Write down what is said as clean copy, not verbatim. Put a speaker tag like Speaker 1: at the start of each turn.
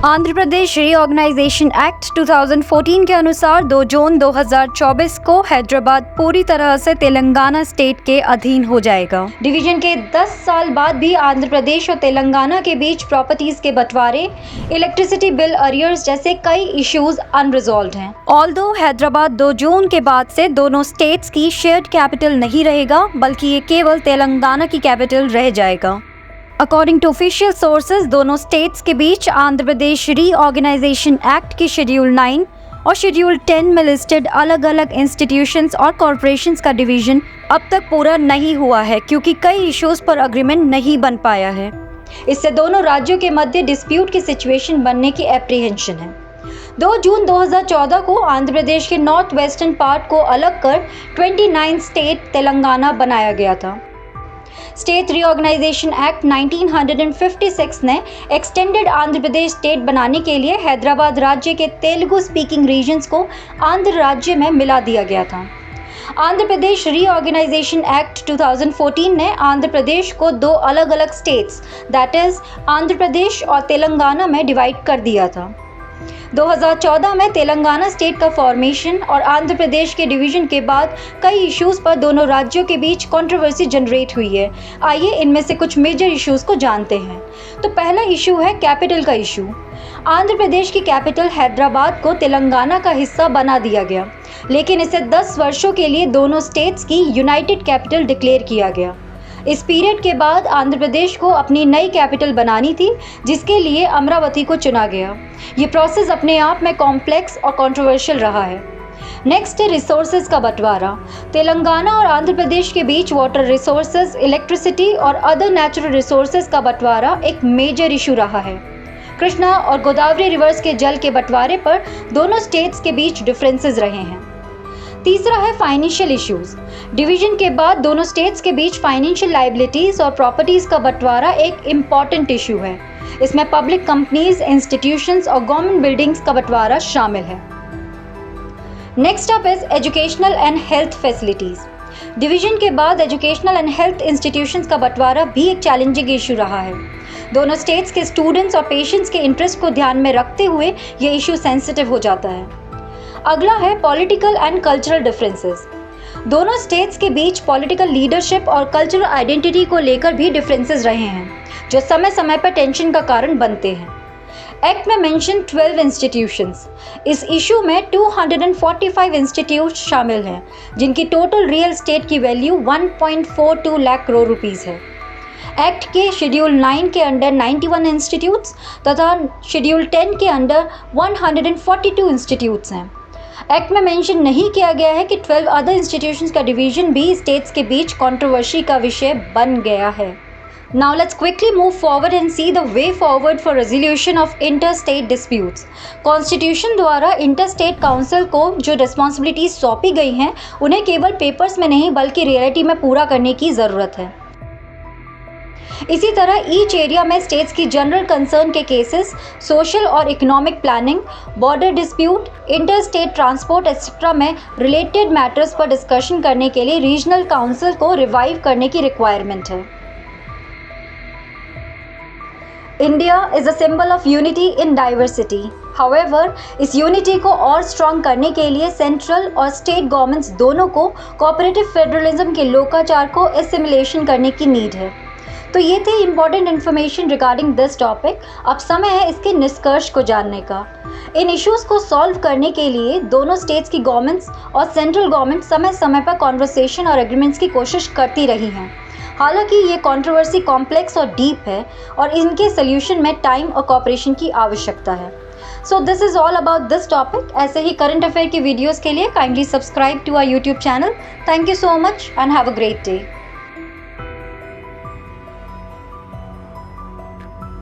Speaker 1: Andhra Pradesh reorganisation act 2014 के अनुसार 2 जून 2024 को हैदराबाद पूरी तरह से तेलंगाना स्टेट के अधीन हो जाएगा। डिवीजन के 10 साल बाद भी आंध्र प्रदेश और तेलंगाना के बीच प्रॉपर्टीज के बंटवारे, इलेक्ट्रिसिटी बिल अरियर्स जैसे कई इश्यूज अनरिजॉल्व्ड हैं। ऑल्दो हैदराबाद 2 जून के बाद से दोनों स्टेट्स की शेयर्ड कैपिटल नहीं रहेगा, बल्कि ये केवल तेलंगाना की कैपिटल रह जाएगा। अकॉर्डिंग टू ऑफिशियल सोर्सेज, दोनों स्टेट्स के बीच आंध्र प्रदेश रीऑर्गेनाइजेशन एक्ट की शेड्यूल 9 और शेड्यूल 10 में लिस्टेड अलग अलग इंस्टीट्यूशंस और कॉरपोरेशंस का डिवीजन अब तक पूरा नहीं हुआ है, क्योंकि कई इश्यूज पर अग्रीमेंट नहीं बन पाया है। इससे दोनों राज्यों के मध्य डिस्प्यूट की सिचुएशन बनने की एप्रीहेंशन है। 2 जून 2014 को आंध्र प्रदेश के नॉर्थ वेस्टर्न पार्ट को अलग कर 29 स्टेट तेलंगाना बनाया गया था। स्टेट रीऑर्गेनाइजेशन एक्ट 1956 ने एक्सटेंडेड आंध्र प्रदेश स्टेट बनाने के लिए हैदराबाद राज्य के तेलुगु स्पीकिंग रीजन्स को आंध्र राज्य में मिला दिया गया था। आंध्र प्रदेश रीऑर्गेनाइजेशन एक्ट 2014 ने आंध्र प्रदेश को 2 अलग अलग states that is Andhra Pradesh और तेलंगाना में डिवाइड कर दिया था। 2014 में तेलंगाना स्टेट का फॉर्मेशन और आंध्र प्रदेश के डिवीजन के बाद कई इश्यूज पर दोनों राज्यों के बीच कंट्रोवर्सी जनरेट हुई है। आइए इनमें से कुछ मेजर इश्यूज को जानते हैं। तो पहला इशू है कैपिटल का इशू। आंध्र प्रदेश की कैपिटल हैदराबाद को तेलंगाना का हिस्सा बना दिया गया, लेकिन इसे 10 वर्षों के लिए दोनों स्टेट्स की यूनाइटेड कैपिटल डिक्लेयर किया गया। इस पीरियड के बाद आंध्र प्रदेश को अपनी नई कैपिटल बनानी थी, जिसके लिए अमरावती को चुना गया। ये प्रोसेस अपने आप में कॉम्प्लेक्स और कंट्रोवर्शियल रहा है। नेक्स्ट है रिसोर्सेज का बंटवारा। तेलंगाना और आंध्र प्रदेश के बीच वाटर रिसोर्सेज, इलेक्ट्रिसिटी और अदर नेचुरल रिसोर्सेज का बंटवारा एक मेजर इशू रहा है। कृष्णा और गोदावरी रिवर्स के जल के बंटवारे पर दोनों स्टेट्स के बीच डिफरेंसेस रहे हैं। तीसरा है फाइनेंशियल इश्यूज। डिवीजन के बाद दोनों स्टेट्स के बीच फाइनेंशियल लायबिलिटीज और प्रॉपर्टीज का बंटवारा एक इम्पॉर्टेंट इशू है। इसमें पब्लिक कंपनीज, इंस्टीट्यूशंस और गवर्नमेंट बिल्डिंग्स का बंटवारा शामिल है। Next up is educational and health facilities. Division के बाद एजुकेशनल एंड हेल्थ इंस्टीट्यूशंस का बंटवारा भी एक चैलेंजिंग इशू रहा है। दोनों स्टेट्स के स्टूडेंट्स और पेशेंट्स के इंटरेस्ट को ध्यान में रखते हुए ये इशू सेंसिटिव हो जाता है। अगला है पॉलिटिकल एंड कल्चरल डिफरेंसेस। दोनों स्टेट्स के बीच पॉलिटिकल लीडरशिप और कल्चरल आइडेंटिटी को लेकर भी डिफरेंसेस रहे हैं, जो समय समय पर टेंशन का कारण बनते हैं। एक्ट में मेंशन 12 इंस्टीट्यूशंस। इस इशू में 245 इंस्टीट्यूट शामिल हैं, जिनकी टोटल रियल एस्टेट की वैल्यू 1.42 लाख करोड़ रुपीस है। एक्ट के शेड्यूल 9 के अंडर 91 इंस्टीट्यूट्स तथा शेड्यूल 10 के अंडर 142 इंस्टीट्यूट्स हैं। एक्ट में मेंशन नहीं किया गया है कि 12 अदर इंस्टीट्यूशंस का डिवीजन भी स्टेट्स के बीच कंट्रोवर्सी का विषय बन गया है। Now let's quickly move forward and see the way forward for resolution of interstate disputes. Constitution द्वारा इंटरस्टेट काउंसिल को जो रिस्पॉन्सिबिलिटीज सौंपी गई हैं, उन्हें केवल पेपर्स में नहीं बल्कि रियलिटी में पूरा करने की ज़रूरत है। इसी तरह ईच एरिया में स्टेट्स की जनरल कंसर्न के केसेस, सोशल और economic planning, border dispute, inter state transport etcetera में रिलेटेड मैटर्स पर डिस्कशन करने के लिए रीजनल काउंसिल को रिवाइव करने की रिक्वायरमेंट है। India is a symbol of unity in diversity. However, इस यूनिटी को और स्ट्रॉन्ग करने के लिए सेंट्रल और स्टेट गवर्नमेंट्स दोनों को कोऑपरेटिव फेडरलिज्म के लोकाचार को एसिमिलेशन करने की नीड है। तो ये थी important information regarding this topic. अब समय है इसके निष्कर्ष को जानने का। इन इश्यूज़ को सॉल्व करने के लिए दोनों स्टेट्स की गवर्नमेंट्स और सेंट्रल गवर्नमेंट समय समय पर कॉन्वर्सेशन और एग्रीमेंट्स की कोशिश करती रही हैं। हालांकि ये कंट्रोवर्सी कॉम्प्लेक्स और डीप है और इनके सोल्यूशन में टाइम और कोऑपरेशन की आवश्यकता है। So this is all about this topic. ऐसे ही करंट अफेयर की वीडियोज़ के लिए kindly subscribe to our YouTube channel. Thank you so much and have a great day.